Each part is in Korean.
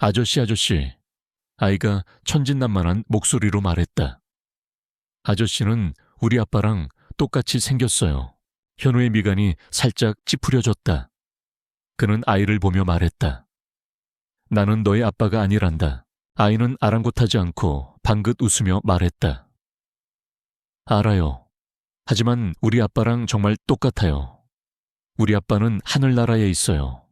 아저씨. 아이가 천진난만한 목소리로 말했다. 아저씨는 우리 아빠랑 똑같이 생겼어요. 현우의 미간이 살짝 찌푸려졌다. 그는 아이를 보며 말했다. 나는 너의 아빠가 아니란다. 아이는 아랑곳하지 않고 방긋 웃으며 말했다. 알아요. 하지만 우리 아빠랑 정말 똑같아요. 우리 아빠는 하늘나라에 있어요.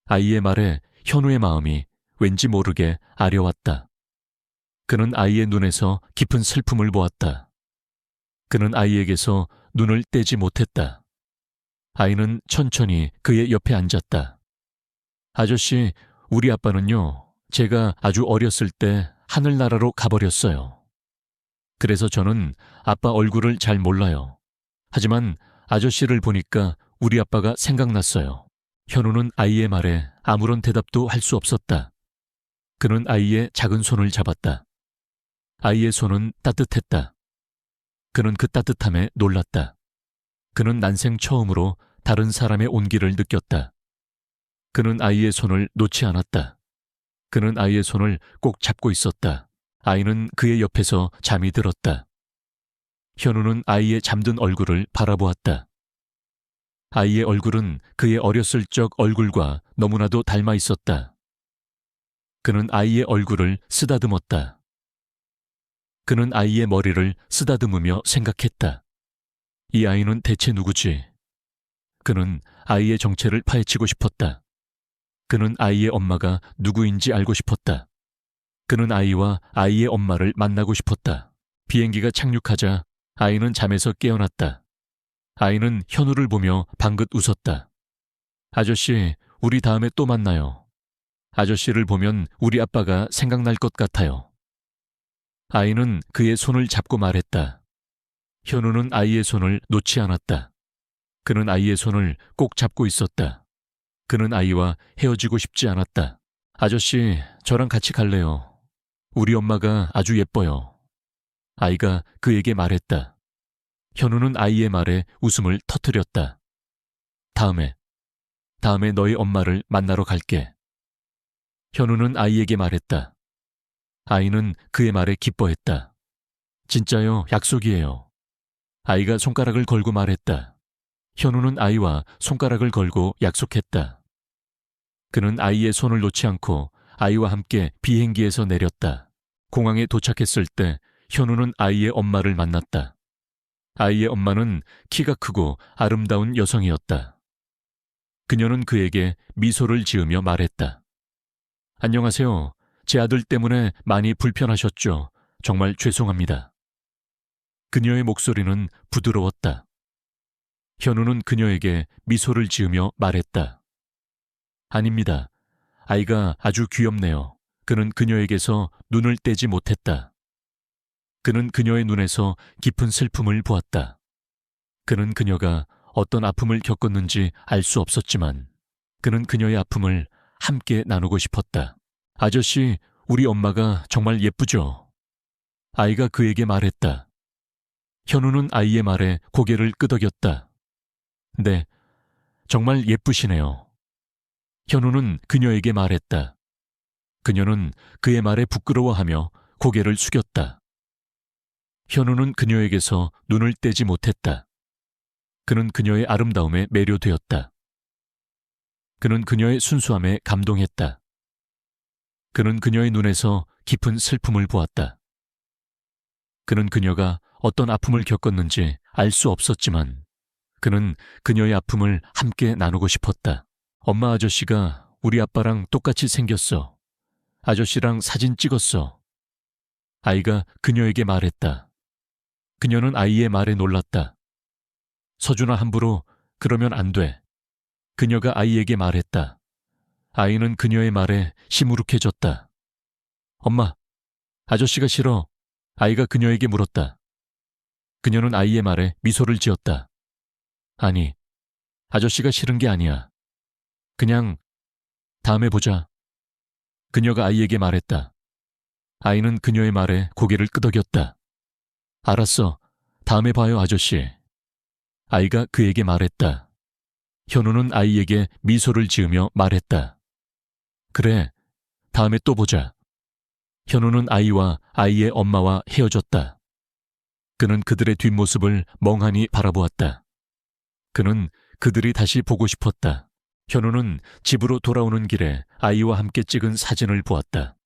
아이의 말에 현우의 마음이 왠지 모르게 아려왔다. 그는 아이의 눈에서 깊은 슬픔을 보았다. 그는 아이에게서 눈을 떼지 못했다. 아이는 천천히 그의 옆에 앉았다. 아저씨, 우리 아빠는요, 제가 아주 어렸을 때 하늘나라로 가버렸어요. 그래서 저는 아빠 얼굴을 잘 몰라요. 하지만 아저씨를 보니까 우리 아빠가 생각났어요. 현우는 아이의 말에 아무런 대답도 할 수 없었다. 그는 아이의 작은 손을 잡았다. 아이의 손은 따뜻했다. 그는 그 따뜻함에 놀랐다. 그는 난생 처음으로 다른 사람의 온기를 느꼈다. 그는 아이의 손을 놓지 않았다. 그는 아이의 손을 꼭 잡고 있었다. 아이는 그의 옆에서 잠이 들었다. 현우는 아이의 잠든 얼굴을 바라보았다. 아이의 얼굴은 그의 어렸을 적 얼굴과 너무나도 닮아 있었다. 그는 아이의 얼굴을 쓰다듬었다. 그는 아이의 머리를 쓰다듬으며 생각했다. 이 아이는 대체 누구지? 그는 아이의 정체를 파헤치고 싶었다. 그는 아이의 엄마가 누구인지 알고 싶었다. 그는 아이와 아이의 엄마를 만나고 싶었다. 비행기가 착륙하자 아이는 잠에서 깨어났다. 아이는 현우를 보며 방긋 웃었다. 아저씨, 우리 다음에 또 만나요. 아저씨를 보면 우리 아빠가 생각날 것 같아요. 아이는 그의 손을 잡고 말했다. 현우는 아이의 손을 놓지 않았다. 그는 아이의 손을 꼭 잡고 있었다. 그는 아이와 헤어지고 싶지 않았다. 아저씨, 저랑 같이 갈래요. 우리 엄마가 아주 예뻐요. 아이가 그에게 말했다. 현우는 아이의 말에 웃음을 터뜨렸다. 다음에 너희 엄마를 만나러 갈게. 현우는 아이에게 말했다. 아이는 그의 말에 기뻐했다. 진짜요, 약속이에요. 아이가 손가락을 걸고 말했다. 현우는 아이와 손가락을 걸고 약속했다. 그는 아이의 손을 놓지 않고 아이와 함께 비행기에서 내렸다. 공항에 도착했을 때 현우는 아이의 엄마를 만났다. 아이의 엄마는 키가 크고 아름다운 여성이었다. 그녀는 그에게 미소를 지으며 말했다. 안녕하세요. 제 아들 때문에 많이 불편하셨죠? 정말 죄송합니다. 그녀의 목소리는 부드러웠다. 현우는 그녀에게 미소를 지으며 말했다. 아닙니다. 아이가 아주 귀엽네요. 그는 그녀에게서 눈을 떼지 못했다. 그는 그녀의 눈에서 깊은 슬픔을 보았다. 그는 그녀가 어떤 아픔을 겪었는지 알 수 없었지만 그는 그녀의 아픔을 함께 나누고 싶었다. 아저씨, 우리 엄마가 정말 예쁘죠? 아이가 그에게 말했다. 현우는 아이의 말에 고개를 끄덕였다. 네, 정말 예쁘시네요. 현우는 그녀에게 말했다. 그녀는 그의 말에 부끄러워하며 고개를 숙였다. 현우는 그녀에게서 눈을 떼지 못했다. 그는 그녀의 아름다움에 매료되었다. 그는 그녀의 순수함에 감동했다. 그는 그녀의 눈에서 깊은 슬픔을 보았다. 그는 그녀가 어떤 아픔을 겪었는지 알 수 없었지만 그는 그녀의 아픔을 함께 나누고 싶었다. 엄마, 아저씨가 우리 아빠랑 똑같이 생겼어. 아저씨랑 사진 찍었어. 아이가 그녀에게 말했다. 그녀는 아이의 말에 놀랐다. 서준아, 함부로 그러면 안 돼. 그녀가 아이에게 말했다. 아이는 그녀의 말에 시무룩해졌다. 엄마, 아저씨가 싫어. 아이가 그녀에게 물었다. 그녀는 아이의 말에 미소를 지었다. 아니, 아저씨가 싫은 게 아니야. 그냥 다음에 보자. 그녀가 아이에게 말했다. 아이는 그녀의 말에 고개를 끄덕였다. 알았어. 다음에 봐요, 아저씨. 아이가 그에게 말했다. 현우는 아이에게 미소를 지으며 말했다. 그래, 다음에 또 보자. 현우는 아이와 아이의 엄마와 헤어졌다. 그는 그들의 뒷모습을 멍하니 바라보았다. 그는 그들이 다시 보고 싶었다. 현우는 집으로 돌아오는 길에 아이와 함께 찍은 사진을 보았다.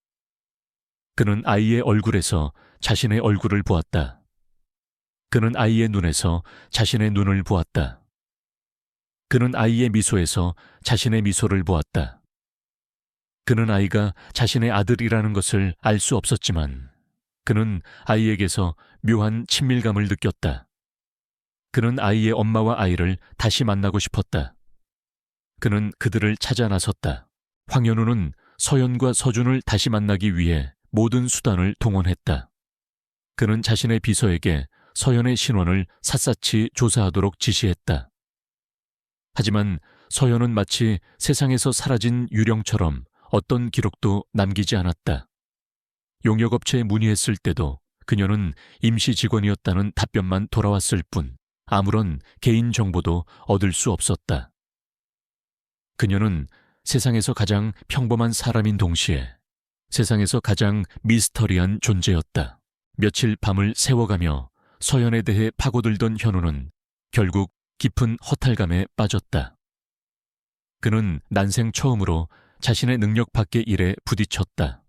그는 아이의 얼굴에서 자신의 얼굴을 보았다. 그는 아이의 눈에서 자신의 눈을 보았다. 그는 아이의 미소에서 자신의 미소를 보았다. 그는 아이가 자신의 아들이라는 것을 알 수 없었지만 그는 아이에게서 묘한 친밀감을 느꼈다. 그는 아이의 엄마와 아이를 다시 만나고 싶었다. 그는 그들을 찾아 나섰다. 황현우는 서연과 서준을 다시 만나기 위해 모든 수단을 동원했다. 그는 자신의 비서에게 서연의 신원을 샅샅이 조사하도록 지시했다. 하지만 서연은 마치 세상에서 사라진 유령처럼 어떤 기록도 남기지 않았다. 용역업체에 문의했을 때도 그녀는 임시 직원이었다는 답변만 돌아왔을 뿐 아무런 개인 정보도 얻을 수 없었다. 그녀는 세상에서 가장 평범한 사람인 동시에 세상에서 가장 미스터리한 존재였다. 며칠 밤을 새워가며 서연에 대해 파고들던 현우는 결국 깊은 허탈감에 빠졌다. 그는 난생 처음으로 자신의 능력 밖의 일에 부딪혔다.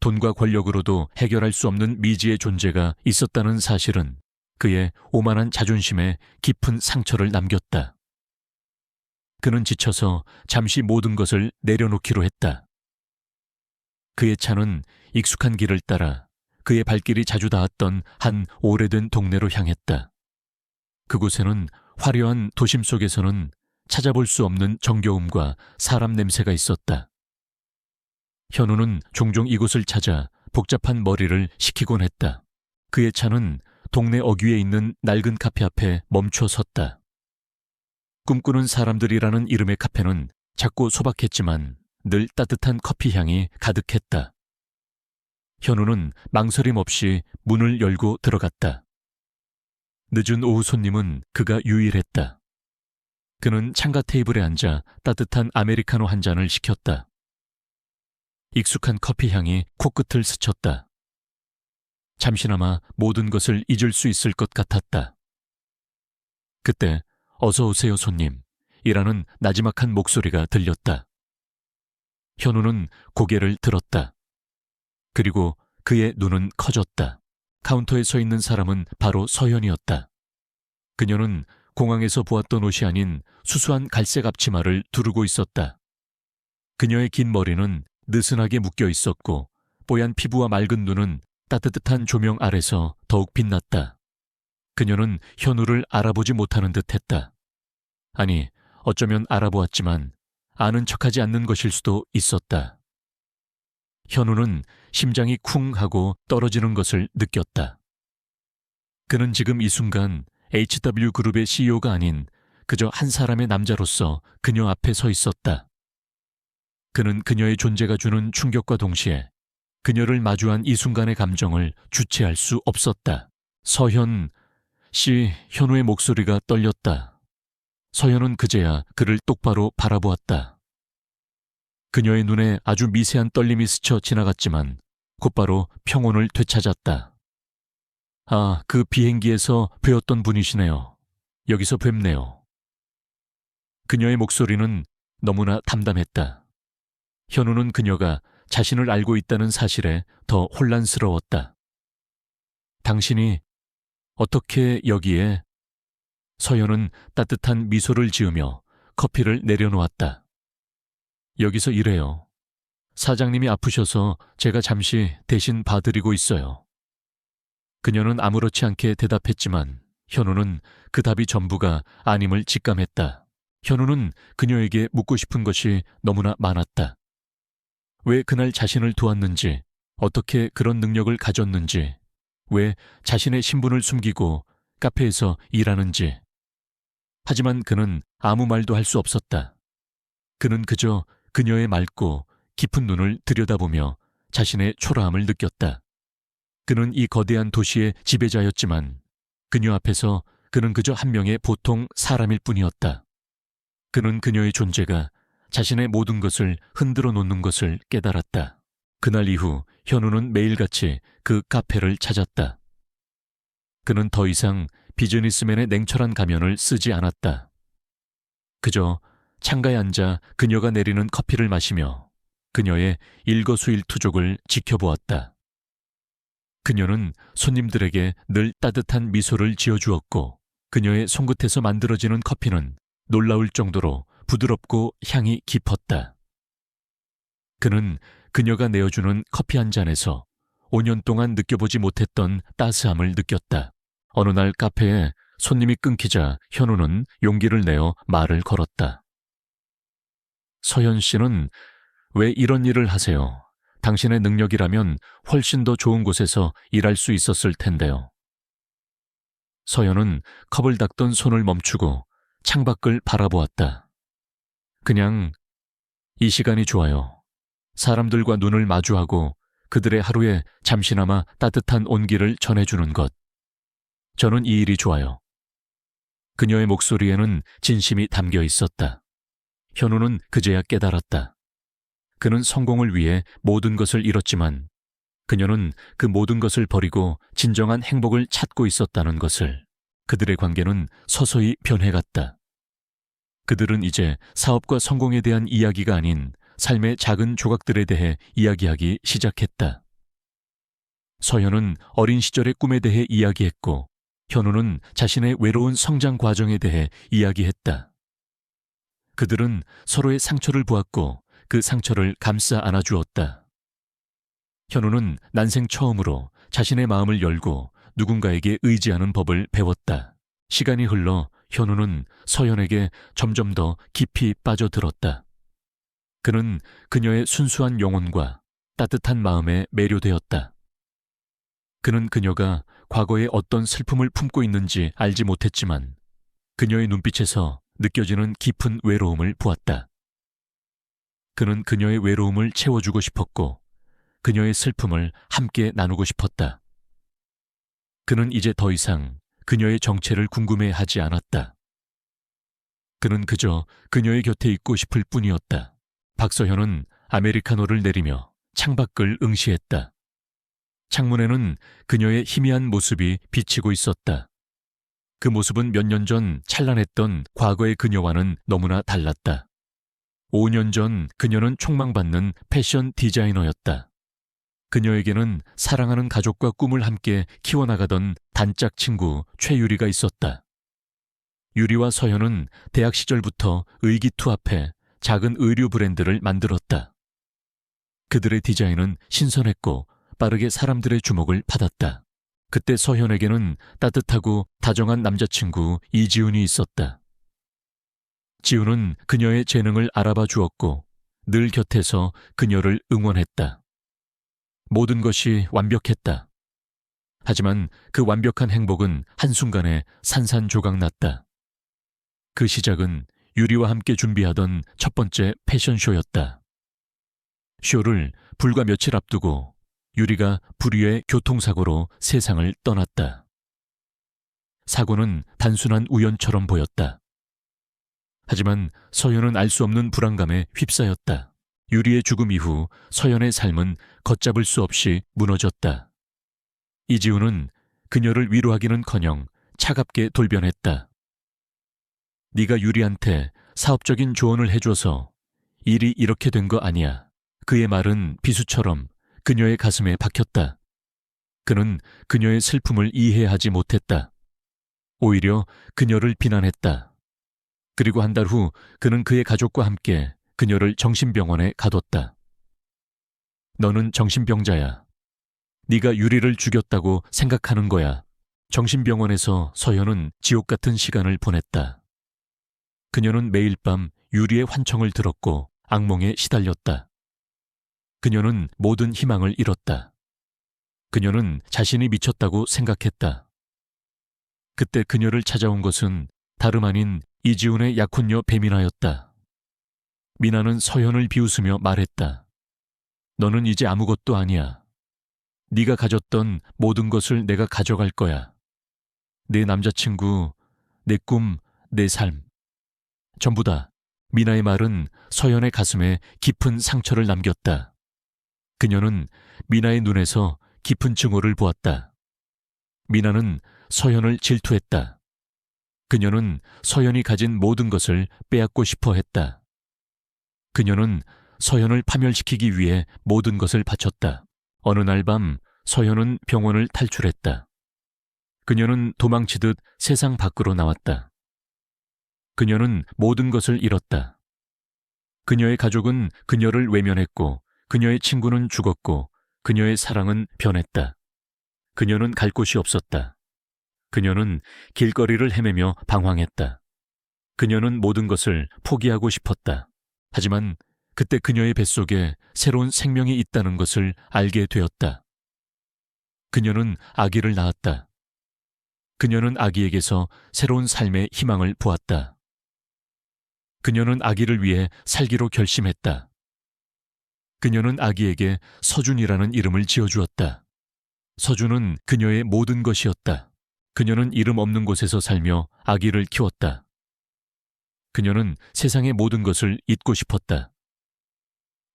돈과 권력으로도 해결할 수 없는 미지의 존재가 있었다는 사실은 그의 오만한 자존심에 깊은 상처를 남겼다. 그는 지쳐서 잠시 모든 것을 내려놓기로 했다. 그의 차는 익숙한 길을 따라 그의 발길이 자주 닿았던 한 오래된 동네로 향했다. 그곳에는 화려한 도심 속에서는 찾아볼 수 없는 정겨움과 사람 냄새가 있었다. 현우는 종종 이곳을 찾아 복잡한 머리를 식히곤 했다. 그의 차는 동네 어귀에 있는 낡은 카페 앞에 멈춰 섰다. 꿈꾸는 사람들이라는 이름의 카페는 작고 소박했지만 늘 따뜻한 커피 향이 가득했다. 현우는 망설임 없이 문을 열고 들어갔다. 늦은 오후 손님은 그가 유일했다. 그는 창가 테이블에 앉아 따뜻한 아메리카노 한 잔을 시켰다. 익숙한 커피 향이 코끝을 스쳤다. 잠시나마 모든 것을 잊을 수 있을 것 같았다. 그때 어서 오세요 손님 이라는 나지막한 목소리가 들렸다. 현우는 고개를 들었다. 그리고 그의 눈은 커졌다. 카운터에 서 있는 사람은 바로 서연이었다. 그녀는 공항에서 보았던 옷이 아닌 수수한 갈색 앞치마를 두르고 있었다. 그녀의 긴 머리는 느슨하게 묶여 있었고 뽀얀 피부와 맑은 눈은 따뜻한 조명 아래서 더욱 빛났다. 그녀는 현우를 알아보지 못하는 듯했다. 아니, 어쩌면 알아보았지만 아는 척하지 않는 것일 수도 있었다. 현우는 심장이 쿵 하고 떨어지는 것을 느꼈다. 그는 지금 이 순간 HW그룹의 CEO가 아닌 그저 한 사람의 남자로서 그녀 앞에 서 있었다. 그는 그녀의 존재가 주는 충격과 동시에 그녀를 마주한 이 순간의 감정을 주체할 수 없었다. 서현 씨, 현우의 목소리가 떨렸다. 서현은 그제야 그를 똑바로 바라보았다. 그녀의 눈에 아주 미세한 떨림이 스쳐 지나갔지만 곧바로 평온을 되찾았다. 아, 그 비행기에서 뵈었던 분이시네요. 여기서 뵙네요. 그녀의 목소리는 너무나 담담했다. 현우는 그녀가 자신을 알고 있다는 사실에 더 혼란스러웠다. 당신이 어떻게 여기에? 서연은 따뜻한 미소를 지으며 커피를 내려놓았다. 여기서 일해요. 사장님이 아프셔서 제가 잠시 대신 봐드리고 있어요. 그녀는 아무렇지 않게 대답했지만 현우는 그 답이 전부가 아님을 직감했다. 현우는 그녀에게 묻고 싶은 것이 너무나 많았다. 왜 그날 자신을 도왔는지, 어떻게 그런 능력을 가졌는지, 왜 자신의 신분을 숨기고 카페에서 일하는지. 하지만 그는 아무 말도 할 수 없었다. 그는 그저 그녀의 맑고 깊은 눈을 들여다보며 자신의 초라함을 느꼈다. 그는 이 거대한 도시의 지배자였지만 그녀 앞에서 그는 그저 한 명의 보통 사람일 뿐이었다. 그는 그녀의 존재가 자신의 모든 것을 흔들어 놓는 것을 깨달았다. 그날 이후 현우는 매일같이 그 카페를 찾았다. 그는 더 이상 비즈니스맨의 냉철한 가면을 쓰지 않았다. 그저 창가에 앉아 그녀가 내리는 커피를 마시며 그녀의 일거수일투족을 지켜보았다. 그녀는 손님들에게 늘 따뜻한 미소를 지어주었고 그녀의 손끝에서 만들어지는 커피는 놀라울 정도로 부드럽고 향이 깊었다. 그는 그녀가 내어주는 커피 한 잔에서 5년 동안 느껴보지 못했던 따스함을 느꼈다. 어느 날 카페에 손님이 끊기자 현우는 용기를 내어 말을 걸었다. 서현 씨는 왜 이런 일을 하세요? 당신의 능력이라면 훨씬 더 좋은 곳에서 일할 수 있었을 텐데요. 서현은 컵을 닦던 손을 멈추고 창밖을 바라보았다. 그냥 이 시간이 좋아요. 사람들과 눈을 마주하고 그들의 하루에 잠시나마 따뜻한 온기를 전해주는 것. 저는 이 일이 좋아요. 그녀의 목소리에는 진심이 담겨 있었다. 현우는 그제야 깨달았다. 그는 성공을 위해 모든 것을 잃었지만 그녀는 그 모든 것을 버리고 진정한 행복을 찾고 있었다는 것을. 그들의 관계는 서서히 변해갔다. 그들은 이제 사업과 성공에 대한 이야기가 아닌 삶의 작은 조각들에 대해 이야기하기 시작했다. 서현은 어린 시절의 꿈에 대해 이야기했고 현우는 자신의 외로운 성장 과정에 대해 이야기했다. 그들은 서로의 상처를 보았고 그 상처를 감싸 안아주었다. 현우는 난생 처음으로 자신의 마음을 열고 누군가에게 의지하는 법을 배웠다. 시간이 흘러 현우는 서현에게 점점 더 깊이 빠져들었다. 그는 그녀의 순수한 영혼과 따뜻한 마음에 매료되었다. 그는 그녀가 과거에 어떤 슬픔을 품고 있는지 알지 못했지만 그녀의 눈빛에서 느껴지는 깊은 외로움을 보았다. 그는 그녀의 외로움을 채워주고 싶었고 그녀의 슬픔을 함께 나누고 싶었다. 그는 이제 더 이상 그녀의 정체를 궁금해하지 않았다. 그는 그저 그녀의 곁에 있고 싶을 뿐이었다. 박서현은 아메리카노를 내리며 창밖을 응시했다. 창문에는 그녀의 희미한 모습이 비치고 있었다. 그 모습은 몇 년 전 찬란했던 과거의 그녀와는 너무나 달랐다. 5년 전 그녀는 촉망받는 패션 디자이너였다. 그녀에게는 사랑하는 가족과 꿈을 함께 키워나가던 단짝 친구 최유리가 있었다. 유리와 서현은 대학 시절부터 의기투합해 작은 의류 브랜드를 만들었다. 그들의 디자인은 신선했고 빠르게 사람들의 주목을 받았다. 그때 서현에게는 따뜻하고 다정한 남자친구 이지훈이 있었다. 지훈은 그녀의 재능을 알아봐 주었고 늘 곁에서 그녀를 응원했다. 모든 것이 완벽했다. 하지만 그 완벽한 행복은 한순간에 산산조각났다. 그 시작은 유리와 함께 준비하던 첫 번째 패션쇼였다. 쇼를 불과 며칠 앞두고 유리가 불의의 교통사고로 세상을 떠났다. 사고는 단순한 우연처럼 보였다. 하지만 서현은 알 수 없는 불안감에 휩싸였다. 유리의 죽음 이후 서현의 삶은 걷잡을 수 없이 무너졌다. 이지훈은 그녀를 위로하기는커녕 차갑게 돌변했다. 네가 유리한테 사업적인 조언을 해줘서 일이 이렇게 된 거 아니야. 그의 말은 비수처럼 그녀의 가슴에 박혔다. 그는 그녀의 슬픔을 이해하지 못했다. 오히려 그녀를 비난했다. 그리고 한 달 후 그는 그의 가족과 함께 그녀를 정신병원에 가뒀다. 너는 정신병자야. 네가 유리를 죽였다고 생각하는 거야. 정신병원에서 서현은 지옥 같은 시간을 보냈다. 그녀는 매일 밤 유리의 환청을 들었고 악몽에 시달렸다. 그녀는 모든 희망을 잃었다. 그녀는 자신이 미쳤다고 생각했다. 그때 그녀를 찾아온 것은 다름 아닌 이지훈의 약혼녀 배민아였다. 미나는 서현을 비웃으며 말했다. 너는 이제 아무것도 아니야. 네가 가졌던 모든 것을 내가 가져갈 거야. 내 남자친구, 내 꿈, 내 삶. 전부 다 미나의 말은 서연의 가슴에 깊은 상처를 남겼다. 그녀는 미나의 눈에서 깊은 증오를 보았다. 미나는 서연을 질투했다. 그녀는 서연이 가진 모든 것을 빼앗고 싶어 했다. 그녀는 서연을 파멸시키기 위해 모든 것을 바쳤다. 어느 날 밤 서연은 병원을 탈출했다. 그녀는 도망치듯 세상 밖으로 나왔다. 그녀는 모든 것을 잃었다. 그녀의 가족은 그녀를 외면했고 그녀의 친구는 죽었고 그녀의 사랑은 변했다. 그녀는 갈 곳이 없었다. 그녀는 길거리를 헤매며 방황했다. 그녀는 모든 것을 포기하고 싶었다. 하지만 그때 그녀의 뱃속에 새로운 생명이 있다는 것을 알게 되었다. 그녀는 아기를 낳았다. 그녀는 아기에게서 새로운 삶의 희망을 보았다. 그녀는 아기를 위해 살기로 결심했다. 그녀는 아기에게 서준이라는 이름을 지어주었다. 서준은 그녀의 모든 것이었다. 그녀는 이름 없는 곳에서 살며 아기를 키웠다. 그녀는 세상의 모든 것을 잊고 싶었다.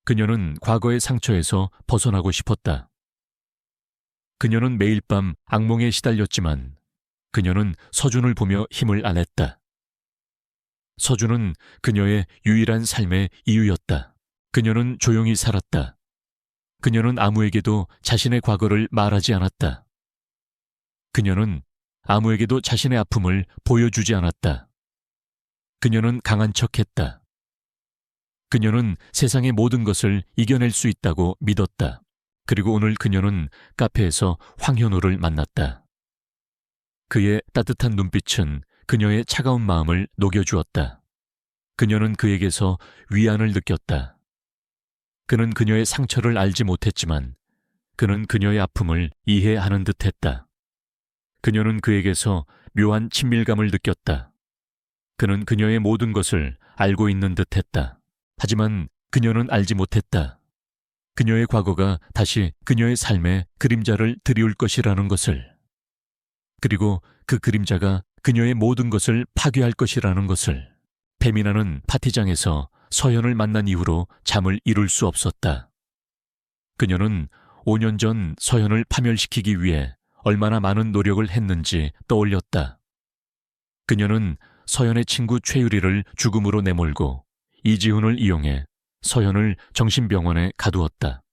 그녀는 과거의 상처에서 벗어나고 싶었다. 그녀는 매일 밤 악몽에 시달렸지만 그녀는 서준을 보며 힘을 안 냈다. 서준은 그녀의 유일한 삶의 이유였다. 그녀는 조용히 살았다. 그녀는 아무에게도 자신의 과거를 말하지 않았다. 그녀는 아무에게도 자신의 아픔을 보여주지 않았다. 그녀는 강한 척했다. 그녀는 세상의 모든 것을 이겨낼 수 있다고 믿었다. 그리고 오늘 그녀는 카페에서 황현우를 만났다. 그의 따뜻한 눈빛은 그녀의 차가운 마음을 녹여주었다. 그녀는 그에게서 위안을 느꼈다. 그는 그녀의 상처를 알지 못했지만 그는 그녀의 아픔을 이해하는 듯했다. 그녀는 그에게서 묘한 친밀감을 느꼈다. 그는 그녀의 모든 것을 알고 있는 듯했다. 하지만 그녀는 알지 못했다. 그녀의 과거가 다시 그녀의 삶에 그림자를 드리울 것이라는 것을. 그리고 그 그림자가 그녀의 모든 것을 파괴할 것이라는 것을. 페미나는 파티장에서 서연을 만난 이후로 잠을 이룰 수 없었다. 그녀는 5년 전 서연을 파멸시키기 위해 얼마나 많은 노력을 했는지 떠올렸다. 그녀는 서연의 친구 최유리를 죽음으로 내몰고 이지훈을 이용해 서연을 정신병원에 가두었다.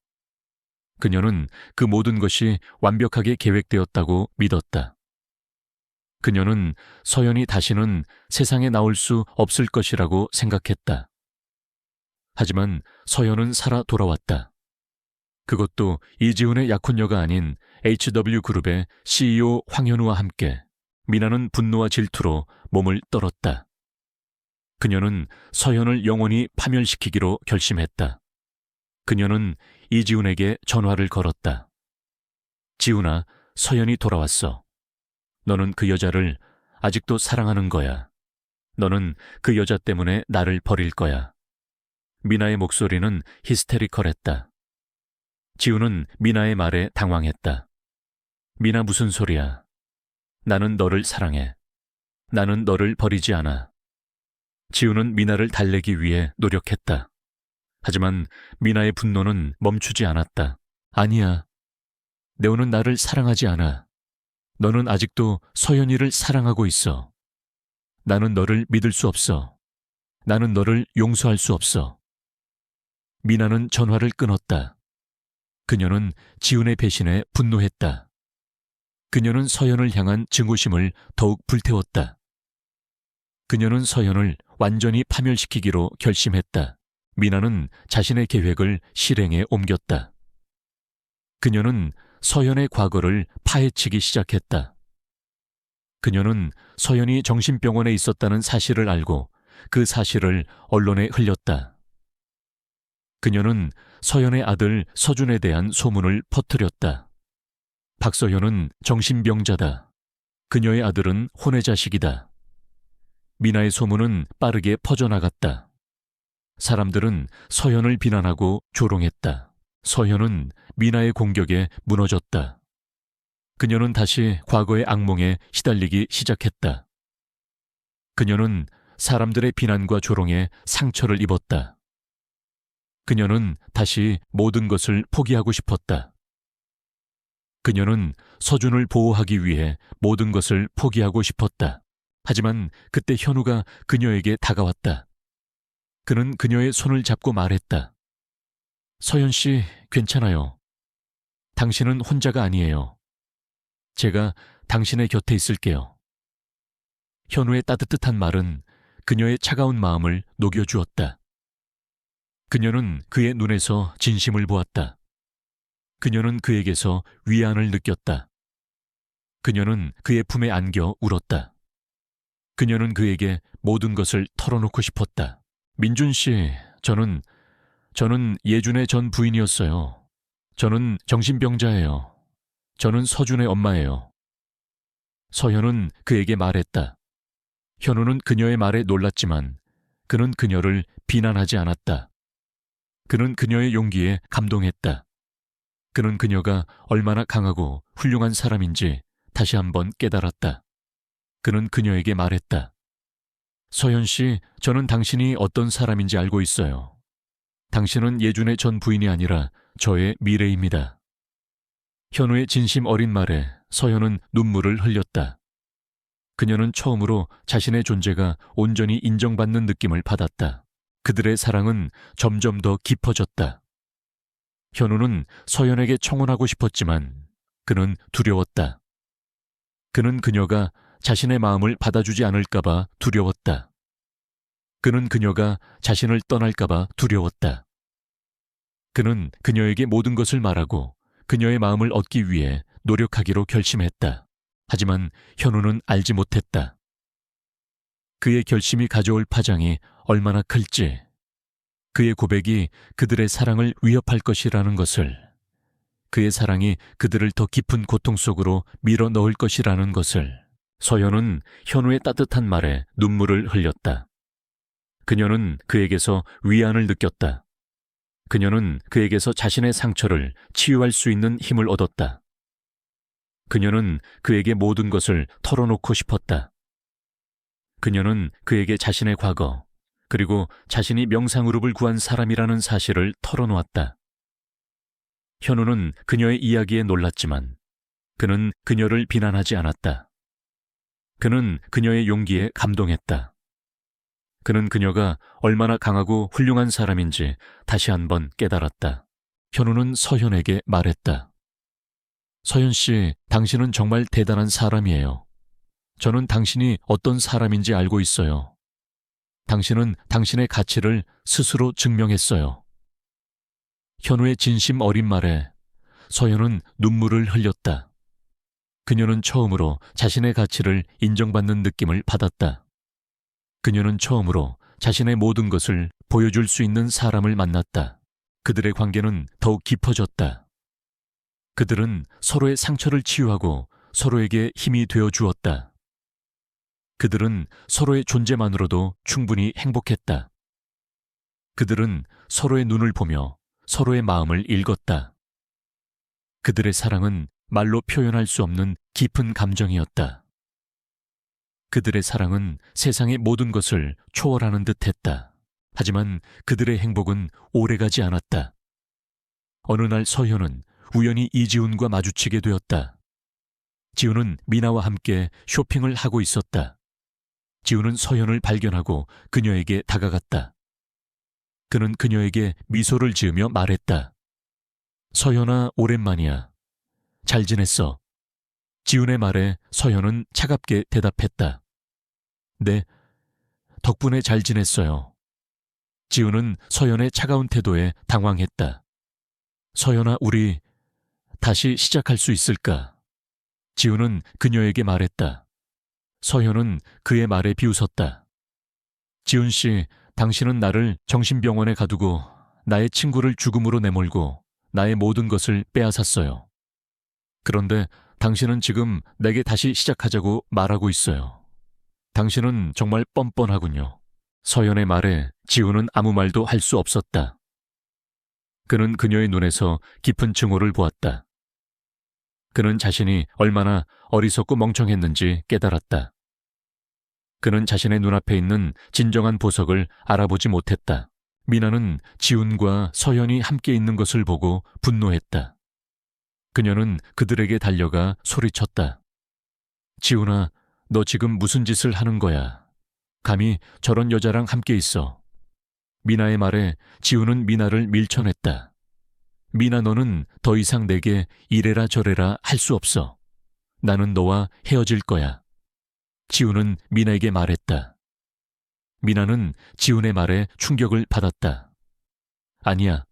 그녀는 그 모든 것이 완벽하게 계획되었다고 믿었다. 그녀는 서연이 다시는 세상에 나올 수 없을 것이라고 생각했다. 하지만 서연은 살아 돌아왔다. 그것도 이지훈의 약혼녀가 아닌 HW그룹의 CEO 황현우와 함께. 미나는 분노와 질투로 몸을 떨었다. 그녀는 서연을 영원히 파멸시키기로 결심했다. 그녀는 이지훈에게 전화를 걸었다. 지훈아, 서연이 돌아왔어. 너는 그 여자를 아직도 사랑하는 거야. 너는 그 여자 때문에 나를 버릴 거야. 미나의 목소리는 히스테리컬했다. 지훈은 미나의 말에 당황했다. 미나 무슨 소리야. 나는 너를 사랑해. 나는 너를 버리지 않아. 지훈은 미나를 달래기 위해 노력했다. 하지만 미나의 분노는 멈추지 않았다. 아니야. 네오는 나를 사랑하지 않아. 너는 아직도 서연이를 사랑하고 있어. 나는 너를 믿을 수 없어. 나는 너를 용서할 수 없어. 미나는 전화를 끊었다. 그녀는 지훈의 배신에 분노했다. 그녀는 서연을 향한 증오심을 더욱 불태웠다. 그녀는 서연을 완전히 파멸시키기로 결심했다. 미나는 자신의 계획을 실행에 옮겼다. 그녀는 서연의 과거를 파헤치기 시작했다. 그녀는 서연이 정신병원에 있었다는 사실을 알고 그 사실을 언론에 흘렸다. 그녀는 서연의 아들 서준에 대한 소문을 퍼뜨렸다. 박서연은 정신병자다. 그녀의 아들은 혼의 자식이다. 미나의 소문은 빠르게 퍼져나갔다. 사람들은 서연을 비난하고 조롱했다. 서연은 미나의 공격에 무너졌다. 그녀는 다시 과거의 악몽에 시달리기 시작했다. 그녀는 사람들의 비난과 조롱에 상처를 입었다. 그녀는 다시 모든 것을 포기하고 싶었다. 그녀는 서준을 보호하기 위해 모든 것을 포기하고 싶었다. 하지만 그때 현우가 그녀에게 다가왔다. 그는 그녀의 손을 잡고 말했다. 서연 씨, 괜찮아요. 당신은 혼자가 아니에요. 제가 당신의 곁에 있을게요. 현우의 따뜻한 말은 그녀의 차가운 마음을 녹여주었다. 그녀는 그의 눈에서 진심을 보았다. 그녀는 그에게서 위안을 느꼈다. 그녀는 그의 품에 안겨 울었다. 그녀는 그에게 모든 것을 털어놓고 싶었다. 민준 씨, 저는 예준의 전 부인이었어요. 저는 정신병자예요. 저는 서준의 엄마예요. 서현은 그에게 말했다. 현우는 그녀의 말에 놀랐지만 그는 그녀를 비난하지 않았다. 그는 그녀의 용기에 감동했다. 그는 그녀가 얼마나 강하고 훌륭한 사람인지 다시 한번 깨달았다. 그는 그녀에게 말했다. 서현 씨, 저는 당신이 어떤 사람인지 알고 있어요. 당신은 예준의 전 부인이 아니라 저의 미래입니다. 현우의 진심 어린 말에 서현은 눈물을 흘렸다. 그녀는 처음으로 자신의 존재가 온전히 인정받는 느낌을 받았다. 그들의 사랑은 점점 더 깊어졌다. 현우는 서연에게 청혼하고 싶었지만 그는 두려웠다. 그는 그녀가 자신의 마음을 받아주지 않을까봐 두려웠다. 그는 그녀가 자신을 떠날까봐 두려웠다. 그는 그녀에게 모든 것을 말하고 그녀의 마음을 얻기 위해 노력하기로 결심했다. 하지만 현우는 알지 못했다. 그의 결심이 가져올 파장이 얼마나 클지, 그의 고백이 그들의 사랑을 위협할 것이라는 것을, 그의 사랑이 그들을 더 깊은 고통 속으로 밀어 넣을 것이라는 것을. 서연은 현우의 따뜻한 말에 눈물을 흘렸다. 그녀는 그에게서 위안을 느꼈다. 그녀는 그에게서 자신의 상처를 치유할 수 있는 힘을 얻었다. 그녀는 그에게 모든 것을 털어놓고 싶었다. 그녀는 그에게 자신의 과거, 그리고 자신이 명상그룹을 구한 사람이라는 사실을 털어놓았다. 현우는 그녀의 이야기에 놀랐지만 그는 그녀를 비난하지 않았다. 그는 그녀의 용기에 감동했다. 그는 그녀가 얼마나 강하고 훌륭한 사람인지 다시 한번 깨달았다. 현우는 서현에게 말했다. 서현 씨, 당신은 정말 대단한 사람이에요. 저는 당신이 어떤 사람인지 알고 있어요. 당신은 당신의 가치를 스스로 증명했어요. 현우의 진심 어린 말에 서현은 눈물을 흘렸다. 그녀는 처음으로 자신의 가치를 인정받는 느낌을 받았다. 그녀는 처음으로 자신의 모든 것을 보여줄 수 있는 사람을 만났다. 그들의 관계는 더욱 깊어졌다. 그들은 서로의 상처를 치유하고 서로에게 힘이 되어 주었다. 그들은 서로의 존재만으로도 충분히 행복했다. 그들은 서로의 눈을 보며 서로의 마음을 읽었다. 그들의 사랑은 말로 표현할 수 없는 깊은 감정이었다. 그들의 사랑은 세상의 모든 것을 초월하는 듯했다. 하지만 그들의 행복은 오래가지 않았다. 어느 날 서현은 우연히 이지훈과 마주치게 되었다. 지훈은 미나와 함께 쇼핑을 하고 있었다. 지훈은 서현을 발견하고 그녀에게 다가갔다. 그는 그녀에게 미소를 지으며 말했다. 서현아, 오랜만이야. 잘 지냈어? 지훈의 말에 서현은 차갑게 대답했다. 네, 덕분에 잘 지냈어요. 지훈은 서현의 차가운 태도에 당황했다. 서현아, 우리 다시 시작할 수 있을까? 지훈은 그녀에게 말했다. 서현은 그의 말에 비웃었다. 지훈 씨, 당신은 나를 정신병원에 가두고 나의 친구를 죽음으로 내몰고 나의 모든 것을 빼앗았어요. 그런데 당신은 지금 내게 다시 시작하자고 말하고 있어요. 당신은 정말 뻔뻔하군요. 서연의 말에 지훈은 아무 말도 할 수 없었다. 그는 그녀의 눈에서 깊은 증오를 보았다. 그는 자신이 얼마나 어리석고 멍청했는지 깨달았다. 그는 자신의 눈앞에 있는 진정한 보석을 알아보지 못했다. 미나는 지훈과 서현이 함께 있는 것을 보고 분노했다. 그녀는 그들에게 달려가 소리쳤다. 지훈아, 너 지금 무슨 짓을 하는 거야? 감히 저런 여자랑 함께 있어. 미나의 말에 지훈은 미나를 밀쳐냈다. 미나, 너는 더 이상 내게 이래라 저래라 할 수 없어. 나는 너와 헤어질 거야. 지훈은 미나에게 말했다. 미나는 지훈의 말에 충격을 받았다. 아니야,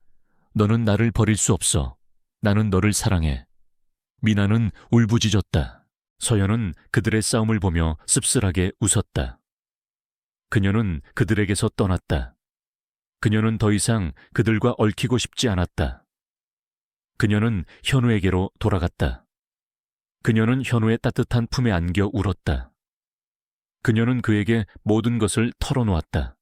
너는 나를 버릴 수 없어. 나는 너를 사랑해. 미나는 울부짖었다. 서연은 그들의 싸움을 보며 씁쓸하게 웃었다. 그녀는 그들에게서 떠났다. 그녀는 더 이상 그들과 얽히고 싶지 않았다. 그녀는 현우에게로 돌아갔다. 그녀는 현우의 따뜻한 품에 안겨 울었다. 그녀는 그에게 모든 것을 털어놓았다.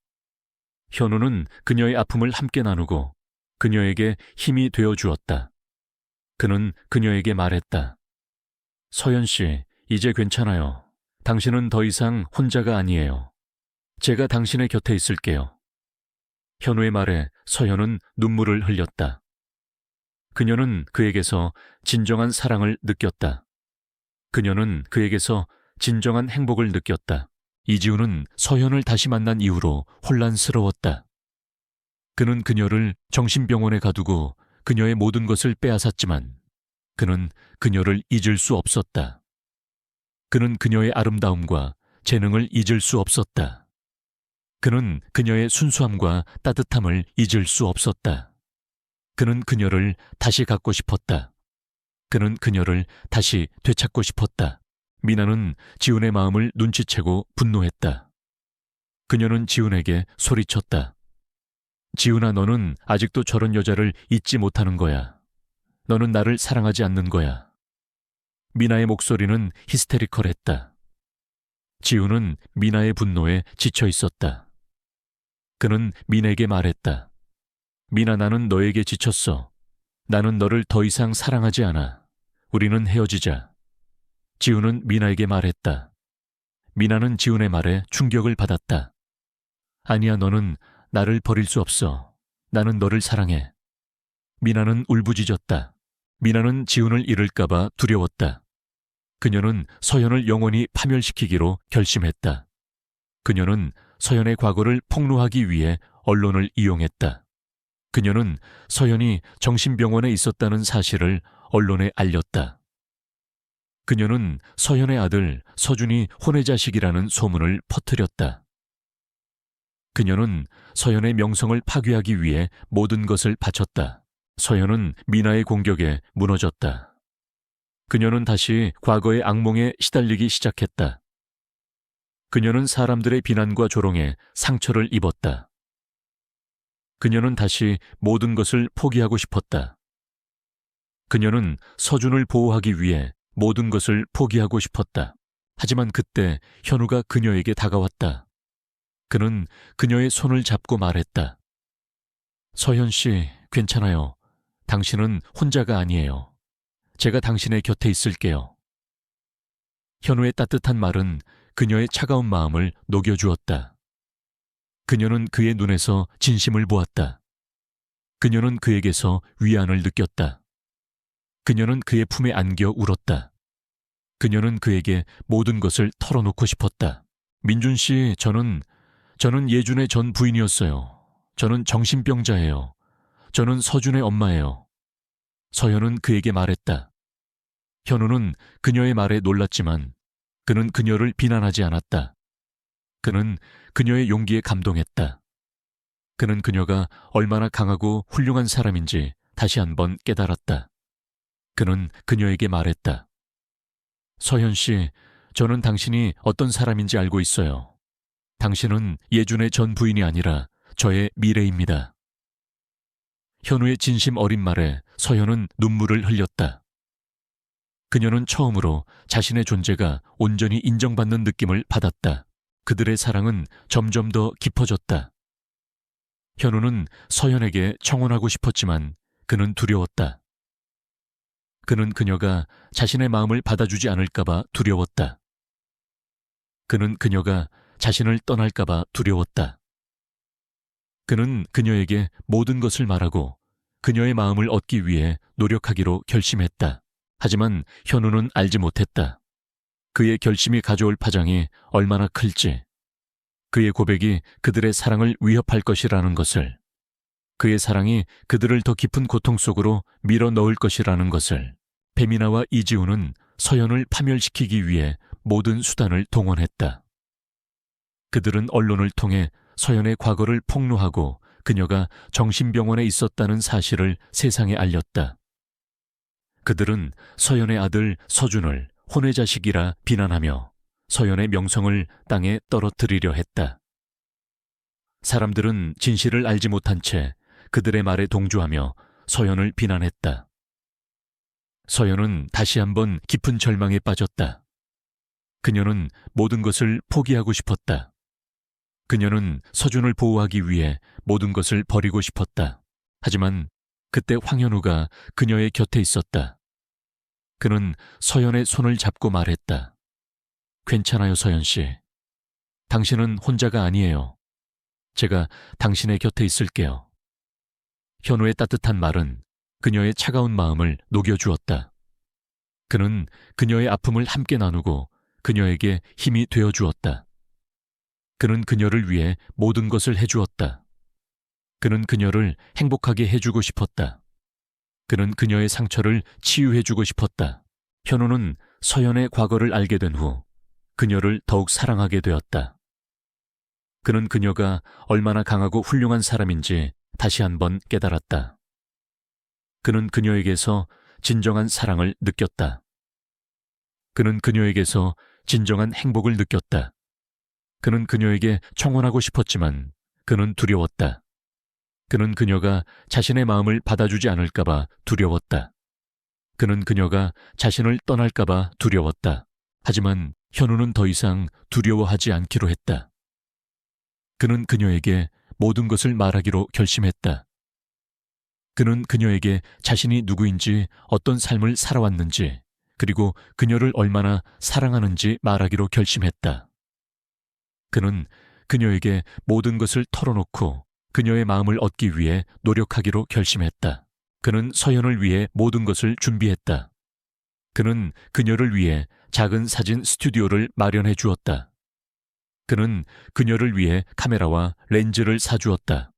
현우는 그녀의 아픔을 함께 나누고 그녀에게 힘이 되어주었다. 그는 그녀에게 말했다. 서연 씨, 이제 괜찮아요. 당신은 더 이상 혼자가 아니에요. 제가 당신의 곁에 있을게요. 현우의 말에 서연은 눈물을 흘렸다. 그녀는 그에게서 진정한 사랑을 느꼈다. 그녀는 그에게서 진정한 행복을 느꼈다. 이지훈은 서연을 다시 만난 이후로 혼란스러웠다. 그는 그녀를 정신병원에 가두고 그녀의 모든 것을 빼앗았지만 그는 그녀를 잊을 수 없었다. 그는 그녀의 아름다움과 재능을 잊을 수 없었다. 그는 그녀의 순수함과 따뜻함을 잊을 수 없었다. 그는 그녀를 다시 갖고 싶었다. 그는 그녀를 다시 되찾고 싶었다. 미나는 지훈의 마음을 눈치채고 분노했다. 그녀는 지훈에게 소리쳤다. 지훈아, 너는 아직도 저런 여자를 잊지 못하는 거야. 너는 나를 사랑하지 않는 거야. 미나의 목소리는 히스테리컬했다. 지훈은 미나의 분노에 지쳐 있었다. 그는 미나에게 말했다. 미나, 나는 너에게 지쳤어. 나는 너를 더 이상 사랑하지 않아. 우리는 헤어지자. 지훈은 미나에게 말했다. 미나는 지훈의 말에 충격을 받았다. 아니야, 너는 나를 버릴 수 없어. 나는 너를 사랑해. 미나는 울부짖었다. 미나는 지훈을 잃을까봐 두려웠다. 그녀는 서연을 영원히 파멸시키기로 결심했다. 그녀는 서연의 과거를 폭로하기 위해 언론을 이용했다. 그녀는 서연이 정신병원에 있었다는 사실을 언론에 알렸다. 그녀는 서연의 아들 서준이 혼외자식이라는 소문을 퍼뜨렸다. 그녀는 서연의 명성을 파괴하기 위해 모든 것을 바쳤다. 서연은 미나의 공격에 무너졌다. 그녀는 다시 과거의 악몽에 시달리기 시작했다. 그녀는 사람들의 비난과 조롱에 상처를 입었다. 그녀는 다시 모든 것을 포기하고 싶었다. 그녀는 서준을 보호하기 위해 모든 것을 포기하고 싶었다. 하지만 그때 현우가 그녀에게 다가왔다. 그는 그녀의 손을 잡고 말했다. 서현 씨, 괜찮아요. 당신은 혼자가 아니에요. 제가 당신의 곁에 있을게요. 현우의 따뜻한 말은 그녀의 차가운 마음을 녹여주었다. 그녀는 그의 눈에서 진심을 보았다. 그녀는 그에게서 위안을 느꼈다. 그녀는 그의 품에 안겨 울었다. 그녀는 그에게 모든 것을 털어놓고 싶었다. 민준 씨, 저는 예준의 전 부인이었어요. 저는 정신병자예요. 저는 서준의 엄마예요. 서현은 그에게 말했다. 현우는 그녀의 말에 놀랐지만 그는 그녀를 비난하지 않았다. 그는 그녀의 용기에 감동했다. 그는 그녀가 얼마나 강하고 훌륭한 사람인지 다시 한번 깨달았다. 그는 그녀에게 말했다. 서현 씨, 저는 당신이 어떤 사람인지 알고 있어요. 당신은 예준의 전 부인이 아니라 저의 미래입니다. 현우의 진심 어린 말에 서현은 눈물을 흘렸다. 그녀는 처음으로 자신의 존재가 온전히 인정받는 느낌을 받았다. 그들의 사랑은 점점 더 깊어졌다. 현우는 서현에게 청혼하고 싶었지만 그는 두려웠다. 그는 그녀가 자신의 마음을 받아주지 않을까봐 두려웠다. 그는 그녀가 자신을 떠날까봐 두려웠다. 그는 그녀에게 모든 것을 말하고 그녀의 마음을 얻기 위해 노력하기로 결심했다. 하지만 현우는 알지 못했다. 그의 결심이 가져올 파장이 얼마나 클지, 그의 고백이 그들의 사랑을 위협할 것이라는 것을, 그의 사랑이 그들을 더 깊은 고통 속으로 밀어 넣을 것이라는 것을. 배미나와 이지우는 서연을 파멸시키기 위해 모든 수단을 동원했다. 그들은 언론을 통해 서연의 과거를 폭로하고 그녀가 정신병원에 있었다는 사실을 세상에 알렸다. 그들은 서연의 아들 서준을 혼의 자식이라 비난하며 서연의 명성을 땅에 떨어뜨리려 했다. 사람들은 진실을 알지 못한 채 그들의 말에 동조하며 서연을 비난했다. 서연은 다시 한번 깊은 절망에 빠졌다. 그녀는 모든 것을 포기하고 싶었다. 그녀는 서준을 보호하기 위해 모든 것을 버리고 싶었다. 하지만 그때 황현우가 그녀의 곁에 있었다. 그는 서연의 손을 잡고 말했다. 괜찮아요, 서연 씨. 당신은 혼자가 아니에요. 제가 당신의 곁에 있을게요. 현우의 따뜻한 말은 그녀의 차가운 마음을 녹여주었다. 그는 그녀의 아픔을 함께 나누고 그녀에게 힘이 되어주었다. 그는 그녀를 위해 모든 것을 해주었다. 그는 그녀를 행복하게 해주고 싶었다. 그는 그녀의 상처를 치유해주고 싶었다. 현우는 서연의 과거를 알게 된 후 그녀를 더욱 사랑하게 되었다. 그는 그녀가 얼마나 강하고 훌륭한 사람인지 다시 한번 깨달았다. 그는 그녀에게서 진정한 사랑을 느꼈다. 그는 그녀에게서 진정한 행복을 느꼈다. 그는 그녀에게 청혼하고 싶었지만 그는 두려웠다. 그는 그녀가 자신의 마음을 받아주지 않을까봐 두려웠다. 그는 그녀가 자신을 떠날까봐 두려웠다. 하지만 현우는 더 이상 두려워하지 않기로 했다. 그는 그녀에게 모든 것을 말하기로 결심했다. 그는 그녀에게 자신이 누구인지, 어떤 삶을 살아왔는지, 그리고 그녀를 얼마나 사랑하는지 말하기로 결심했다. 그는 그녀에게 모든 것을 털어놓고 그녀의 마음을 얻기 위해 노력하기로 결심했다. 그는 서연을 위해 모든 것을 준비했다. 그는 그녀를 위해 작은 사진 스튜디오를 마련해 주었다. 그는 그녀를 위해 카메라와 렌즈를 사주었다.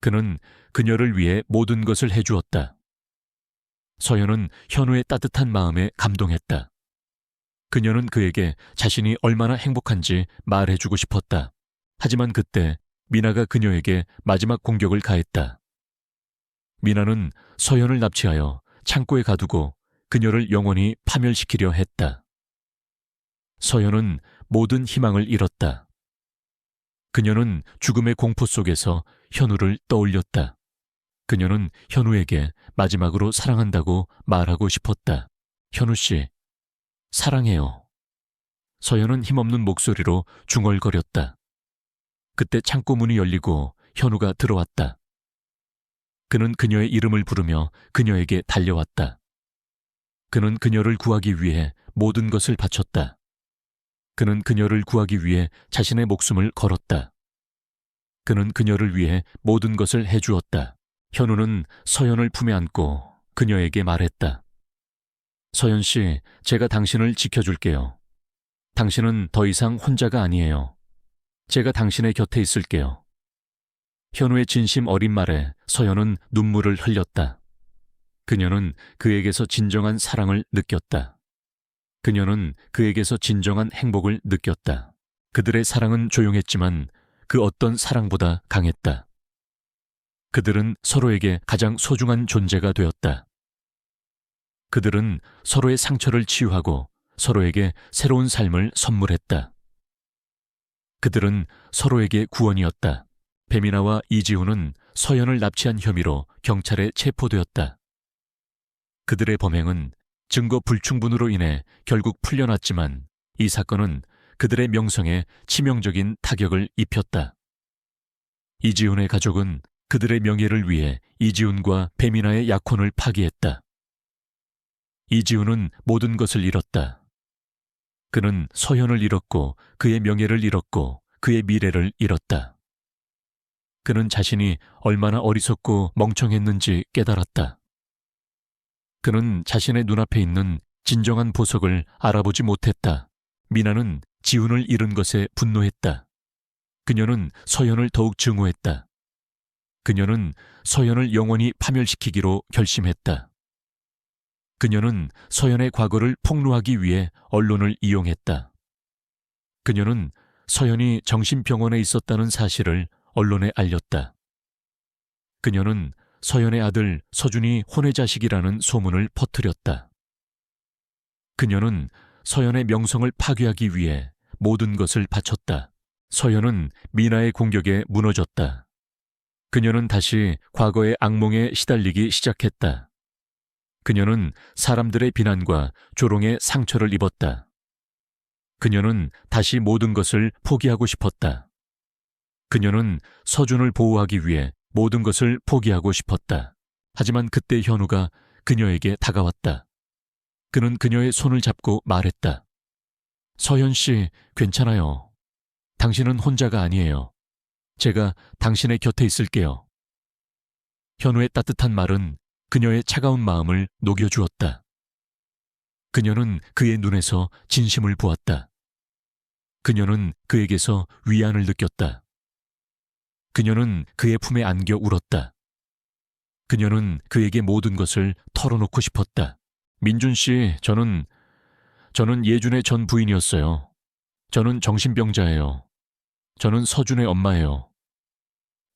그는 그녀를 위해 모든 것을 해주었다. 서연은 현우의 따뜻한 마음에 감동했다. 그녀는 그에게 자신이 얼마나 행복한지 말해주고 싶었다. 하지만 그때 미나가 그녀에게 마지막 공격을 가했다. 미나는 서연을 납치하여 창고에 가두고 그녀를 영원히 파멸시키려 했다. 서연은 모든 희망을 잃었다. 그녀는 죽음의 공포 속에서 현우를 떠올렸다. 그녀는 현우에게 마지막으로 사랑한다고 말하고 싶었다. 현우 씨, 사랑해요. 서연은 힘없는 목소리로 중얼거렸다. 그때 창고 문이 열리고 현우가 들어왔다. 그는 그녀의 이름을 부르며 그녀에게 달려왔다. 그는 그녀를 구하기 위해 모든 것을 바쳤다. 그는 그녀를 구하기 위해 자신의 목숨을 걸었다. 그는 그녀를 위해 모든 것을 해주었다. 현우는 서연을 품에 안고 그녀에게 말했다. 서연 씨, 제가 당신을 지켜줄게요. 당신은 더 이상 혼자가 아니에요. 제가 당신의 곁에 있을게요. 현우의 진심 어린 말에 서연은 눈물을 흘렸다. 그녀는 그에게서 진정한 사랑을 느꼈다. 그녀는 그에게서 진정한 행복을 느꼈다. 그들의 사랑은 조용했지만 그 어떤 사랑보다 강했다. 그들은 서로에게 가장 소중한 존재가 되었다. 그들은 서로의 상처를 치유하고 서로에게 새로운 삶을 선물했다. 그들은 서로에게 구원이었다. 배미나와 이지우는 서연을 납치한 혐의로 경찰에 체포되었다. 그들의 범행은 증거 불충분으로 인해 결국 풀려났지만 이 사건은 그들의 명성에 치명적인 타격을 입혔다. 이지훈의 가족은 그들의 명예를 위해 이지훈과 배미나의 약혼을 파기했다. 이지훈은 모든 것을 잃었다. 그는 서연을 잃었고 그의 명예를 잃었고 그의 미래를 잃었다. 그는 자신이 얼마나 어리석고 멍청했는지 깨달았다. 그는 자신의 눈앞에 있는 진정한 보석을 알아보지 못했다. 미나는 지훈을 잃은 것에 분노했다. 그녀는 서연을 더욱 증오했다. 그녀는 서연을 영원히 파멸시키기로 결심했다. 그녀는 서연의 과거를 폭로하기 위해 언론을 이용했다. 그녀는 서연이 정신병원에 있었다는 사실을 언론에 알렸다. 그녀는 서연의 아들 서준이 혼외자식이라는 소문을 퍼뜨렸다. 그녀는 서연의 명성을 파괴하기 위해 모든 것을 바쳤다. 서연은 미나의 공격에 무너졌다. 그녀는 다시 과거의 악몽에 시달리기 시작했다. 그녀는 사람들의 비난과 조롱에 상처를 입었다. 그녀는 다시 모든 것을 포기하고 싶었다. 그녀는 서준을 보호하기 위해 모든 것을 포기하고 싶었다. 하지만 그때 현우가 그녀에게 다가왔다. 그는 그녀의 손을 잡고 말했다. 서연 씨, 괜찮아요. 당신은 혼자가 아니에요. 제가 당신의 곁에 있을게요. 현우의 따뜻한 말은 그녀의 차가운 마음을 녹여주었다. 그녀는 그의 눈에서 진심을 보았다. 그녀는 그에게서 위안을 느꼈다. 그녀는 그의 품에 안겨 울었다. 그녀는 그에게 모든 것을 털어놓고 싶었다. 민준 씨, 저는 예준의 전 부인이었어요. 저는 정신병자예요. 저는 서준의 엄마예요.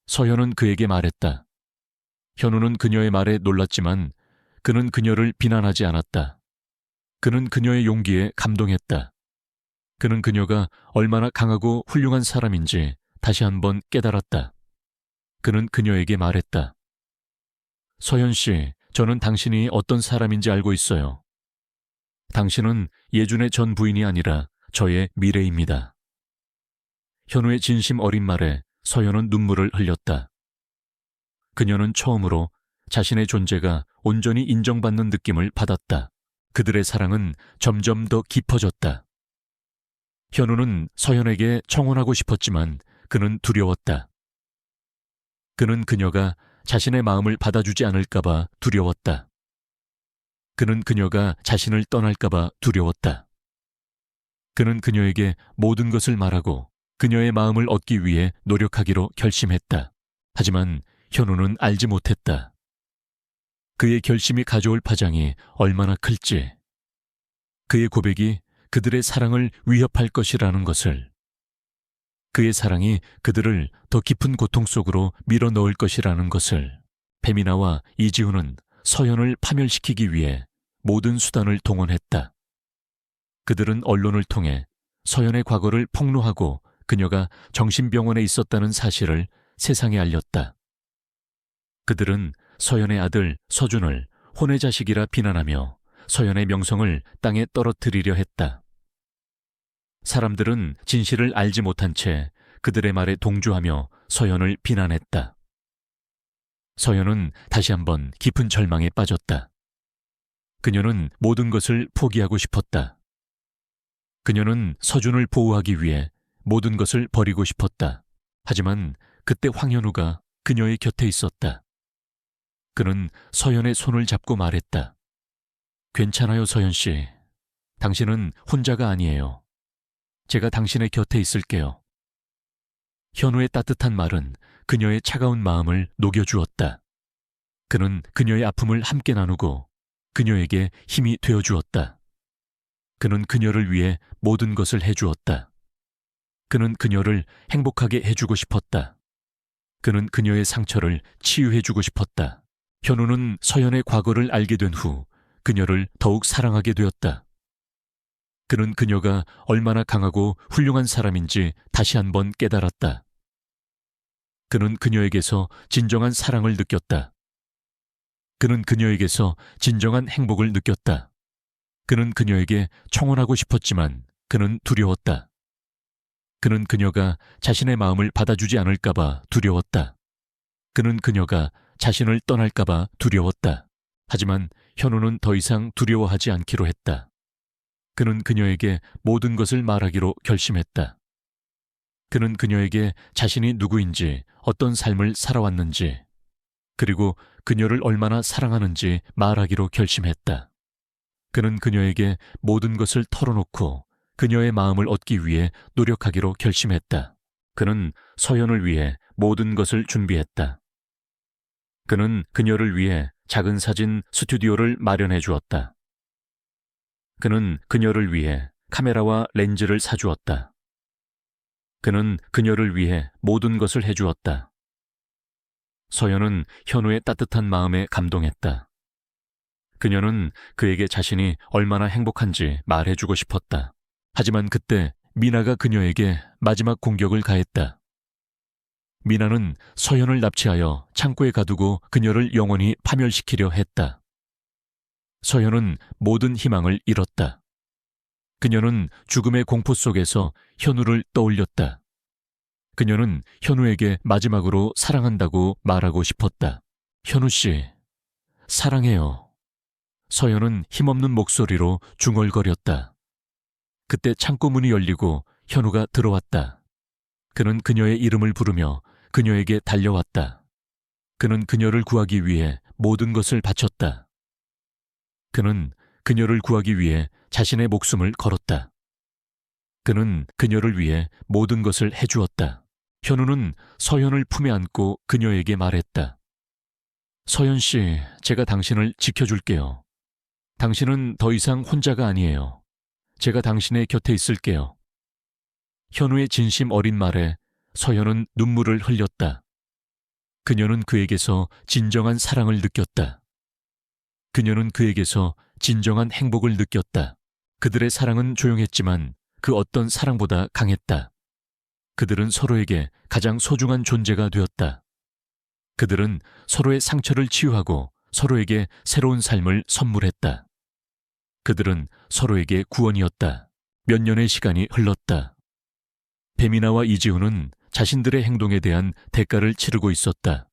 서현은 그에게 말했다. 현우는 그녀의 말에 놀랐지만 그는 그녀를 비난하지 않았다. 그는 그녀의 용기에 감동했다. 그는 그녀가 얼마나 강하고 훌륭한 사람인지 다시 한번 깨달았다. 그는 그녀에게 말했다. 서현 씨, 저는 당신이 어떤 사람인지 알고 있어요. 당신은 예준의 전 부인이 아니라 저의 미래입니다. 현우의 진심 어린 말에 서현은 눈물을 흘렸다. 그녀는 처음으로 자신의 존재가 온전히 인정받는 느낌을 받았다. 그들의 사랑은 점점 더 깊어졌다. 현우는 서현에게 청혼하고 싶었지만 그는 두려웠다. 그는 그녀가 자신의 마음을 받아주지 않을까봐 두려웠다. 그는 그녀가 자신을 떠날까봐 두려웠다. 그는 그녀에게 모든 것을 말하고 그녀의 마음을 얻기 위해 노력하기로 결심했다. 하지만 현우는 알지 못했다. 그의 결심이 가져올 파장이 얼마나 클지, 그의 고백이 그들의 사랑을 위협할 것이라는 것을, 그의 사랑이 그들을 더 깊은 고통 속으로 밀어넣을 것이라는 것을. 배미나와 이지훈은 서연을 파멸시키기 위해 모든 수단을 동원했다. 그들은 언론을 통해 서연의 과거를 폭로하고 그녀가 정신병원에 있었다는 사실을 세상에 알렸다. 그들은 서연의 아들 서준을 혼외자식이라 비난하며 서연의 명성을 땅에 떨어뜨리려 했다. 사람들은 진실을 알지 못한 채 그들의 말에 동조하며 서연을 비난했다. 서연은 다시 한번 깊은 절망에 빠졌다. 그녀는 모든 것을 포기하고 싶었다. 그녀는 서준을 보호하기 위해 모든 것을 버리고 싶었다. 하지만 그때 황현우가 그녀의 곁에 있었다. 그는 서연의 손을 잡고 말했다. 괜찮아요, 서연 씨. 당신은 혼자가 아니에요. 제가 당신의 곁에 있을게요. 현우의 따뜻한 말은 그녀의 차가운 마음을 녹여주었다. 그는 그녀의 아픔을 함께 나누고 그녀에게 힘이 되어주었다. 그는 그녀를 위해 모든 것을 해주었다. 그는 그녀를 행복하게 해주고 싶었다. 그는 그녀의 상처를 치유해주고 싶었다. 현우는 서연의 과거를 알게 된 후 그녀를 더욱 사랑하게 되었다. 그는 그녀가 얼마나 강하고 훌륭한 사람인지 다시 한번 깨달았다. 그는 그녀에게서 진정한 사랑을 느꼈다. 그는 그녀에게서 진정한 행복을 느꼈다. 그는 그녀에게 청혼하고 싶었지만 그는 두려웠다. 그는 그녀가 자신의 마음을 받아주지 않을까봐 두려웠다. 그는 그녀가 자신을 떠날까봐 두려웠다. 하지만 현우는 더 이상 두려워하지 않기로 했다. 그는 그녀에게 모든 것을 말하기로 결심했다. 그는 그녀에게 자신이 누구인지, 어떤 삶을 살아왔는지, 그리고 그녀를 얼마나 사랑하는지 말하기로 결심했다. 그는 그녀에게 모든 것을 털어놓고 그녀의 마음을 얻기 위해 노력하기로 결심했다. 그는 서연을 위해 모든 것을 준비했다. 그는 그녀를 위해 작은 사진 스튜디오를 마련해 주었다. 그는 그녀를 위해 카메라와 렌즈를 사주었다. 그는 그녀를 위해 모든 것을 해주었다. 서연은 현우의 따뜻한 마음에 감동했다. 그녀는 그에게 자신이 얼마나 행복한지 말해주고 싶었다. 하지만 그때 미나가 그녀에게 마지막 공격을 가했다. 미나는 서연을 납치하여 창고에 가두고 그녀를 영원히 파멸시키려 했다. 서연은 모든 희망을 잃었다. 그녀는 죽음의 공포 속에서 현우를 떠올렸다. 그녀는 현우에게 마지막으로 사랑한다고 말하고 싶었다. 현우 씨, 사랑해요. 서연은 힘없는 목소리로 중얼거렸다. 그때 창고 문이 열리고 현우가 들어왔다. 그는 그녀의 이름을 부르며 그녀에게 달려왔다. 그는 그녀를 구하기 위해 모든 것을 바쳤다. 그는 그녀를 구하기 위해 자신의 목숨을 걸었다. 그는 그녀를 위해 모든 것을 해주었다. 현우는 서연을 품에 안고 그녀에게 말했다. 서연 씨, 제가 당신을 지켜줄게요. 당신은 더 이상 혼자가 아니에요. 제가 당신의 곁에 있을게요. 현우의 진심 어린 말에 서연은 눈물을 흘렸다. 그녀는 그에게서 진정한 사랑을 느꼈다. 그녀는 그에게서 진정한 행복을 느꼈다. 그들의 사랑은 조용했지만 그 어떤 사랑보다 강했다. 그들은 서로에게 가장 소중한 존재가 되었다. 그들은 서로의 상처를 치유하고 서로에게 새로운 삶을 선물했다. 그들은 서로에게 구원이었다. 몇 년의 시간이 흘렀다. 배미나와 이지훈은 자신들의 행동에 대한 대가를 치르고 있었다.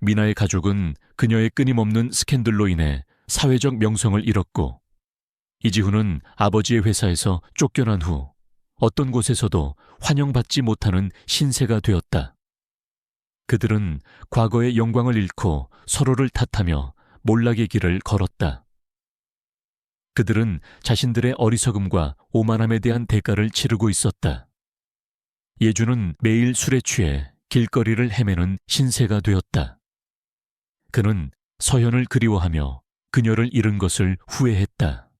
미나의 가족은 그녀의 끊임없는 스캔들로 인해 사회적 명성을 잃었고, 이지훈은 아버지의 회사에서 쫓겨난 후 어떤 곳에서도 환영받지 못하는 신세가 되었다. 그들은 과거의 영광을 잃고 서로를 탓하며 몰락의 길을 걸었다. 그들은 자신들의 어리석음과 오만함에 대한 대가를 치르고 있었다. 예주는 매일 술에 취해 길거리를 헤매는 신세가 되었다. 그는 서연을 그리워하며 그녀를 잃은 것을 후회했다.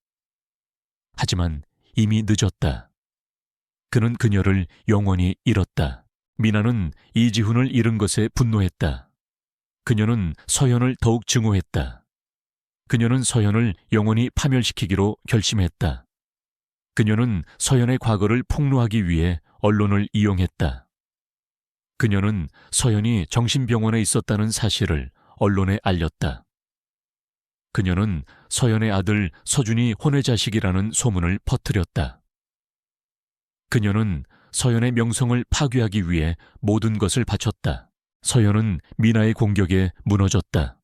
하지만 이미 늦었다. 그는 그녀를 영원히 잃었다. 미나는 이지훈을 잃은 것에 분노했다. 그녀는 서연을 더욱 증오했다. 그녀는 서연을 영원히 파멸시키기로 결심했다. 그녀는 서연의 과거를 폭로하기 위해 언론을 이용했다. 그녀는 서연이 정신병원에 있었다는 사실을 언론에 알렸다. 그녀는 서연의 아들 서준이 혼외자식이라는 소문을 퍼뜨렸다. 그녀는 서연의 명성을 파괴하기 위해 모든 것을 바쳤다. 서연은 미나의 공격에 무너졌다.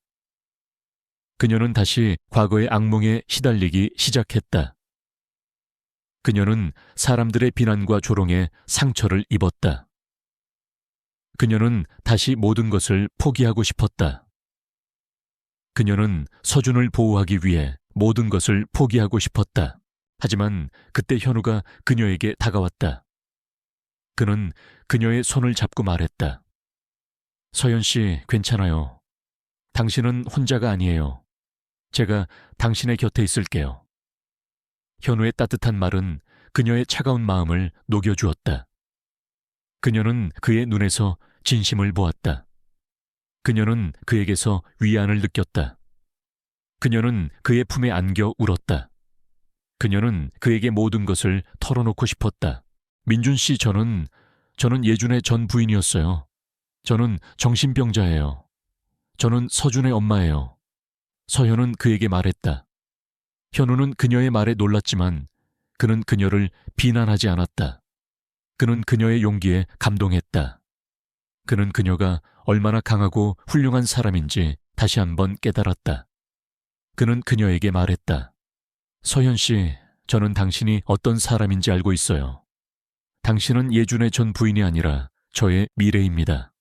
그녀는 다시 과거의 악몽에 시달리기 시작했다. 그녀는 사람들의 비난과 조롱에 상처를 입었다. 그녀는 다시 모든 것을 포기하고 싶었다. 그녀는 서준을 보호하기 위해 모든 것을 포기하고 싶었다. 하지만 그때 현우가 그녀에게 다가왔다. 그는 그녀의 손을 잡고 말했다. 서연 씨, 괜찮아요. 당신은 혼자가 아니에요. 제가 당신의 곁에 있을게요. 현우의 따뜻한 말은 그녀의 차가운 마음을 녹여주었다. 그녀는 그의 눈에서 진심을 보았다. 그녀는 그에게서 위안을 느꼈다. 그녀는 그의 품에 안겨 울었다. 그녀는 그에게 모든 것을 털어놓고 싶었다. 민준 씨, 저는 예준의 전 부인이었어요. 저는 정신병자예요. 저는 서준의 엄마예요. 서현은 그에게 말했다. 현우는 그녀의 말에 놀랐지만 그는 그녀를 비난하지 않았다. 그는 그녀의 용기에 감동했다. 그는 그녀가 얼마나 강하고 훌륭한 사람인지 다시 한번 깨달았다. 그는 그녀에게 말했다. 서현 씨, 저는 당신이 어떤 사람인지 알고 있어요. 당신은 예준의 전 부인이 아니라 저의 미래입니다.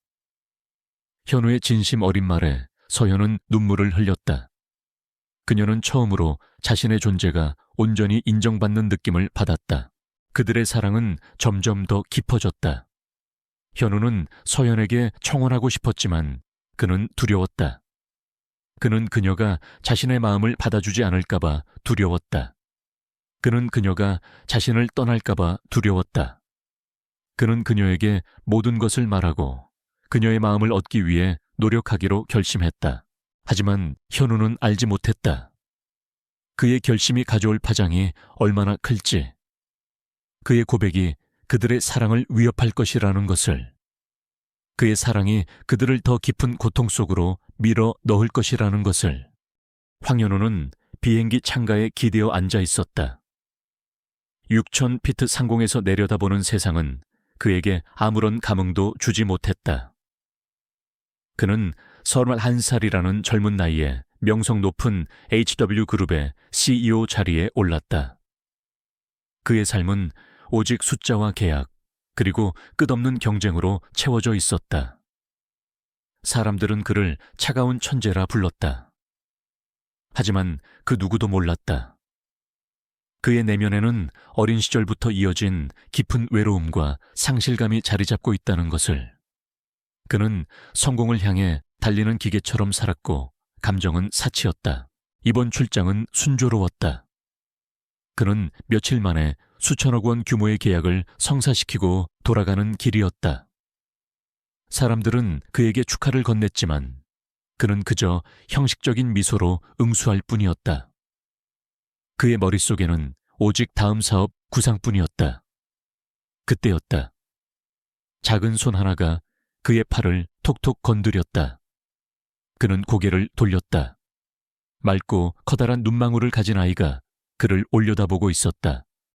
현우의 진심 어린 말에 서현은 눈물을 흘렸다. 그녀는 처음으로 자신의 존재가 온전히 인정받는 느낌을 받았다. 그들의 사랑은 점점 더 깊어졌다. 현우는 서현에게 청혼하고 싶었지만 그는 두려웠다. 그는 그녀가 자신의 마음을 받아주지 않을까봐 두려웠다. 그는 그녀가 자신을 떠날까봐 두려웠다. 그는 그녀에게 모든 것을 말하고 그녀의 마음을 얻기 위해 노력하기로 결심했다. 하지만 현우는 알지 못했다. 그의 결심이 가져올 파장이 얼마나 클지, 그의 고백이 그들의 사랑을 위협할 것이라는 것을, 그의 사랑이 그들을 더 깊은 고통 속으로 밀어 넣을 것이라는 것을. 황현우는 비행기 창가에 기대어 앉아 있었다. 6,000피트 상공에서 내려다보는 세상은 그에게 아무런 감흥도 주지 못했다. 그는 31살이라는 젊은 나이에 명성 높은 HW그룹의 CEO 자리에 올랐다. 그의 삶은 오직 숫자와 계약, 그리고 끝없는 경쟁으로 채워져 있었다. 사람들은 그를 차가운 천재라 불렀다. 하지만 그 누구도 몰랐다. 그의 내면에는 어린 시절부터 이어진 깊은 외로움과 상실감이 자리 잡고 있다는 것을. 그는 성공을 향해 달리는 기계처럼 살았고 감정은 사치였다. 이번 출장은 순조로웠다. 그는 며칠 만에 수천억 원 규모의 계약을 성사시키고 돌아가는 길이었다. 사람들은 그에게 축하를 건넸지만 그는 그저 형식적인 미소로 응수할 뿐이었다. 그의 머릿속에는 오직 다음 사업 구상뿐이었다. 그때였다. 작은 손 하나가 그의 팔을 톡톡 건드렸다. 그는 고개를 돌렸다. 맑고 커다란 눈망울을 가진 아이가 그를 올려다보고 있었다.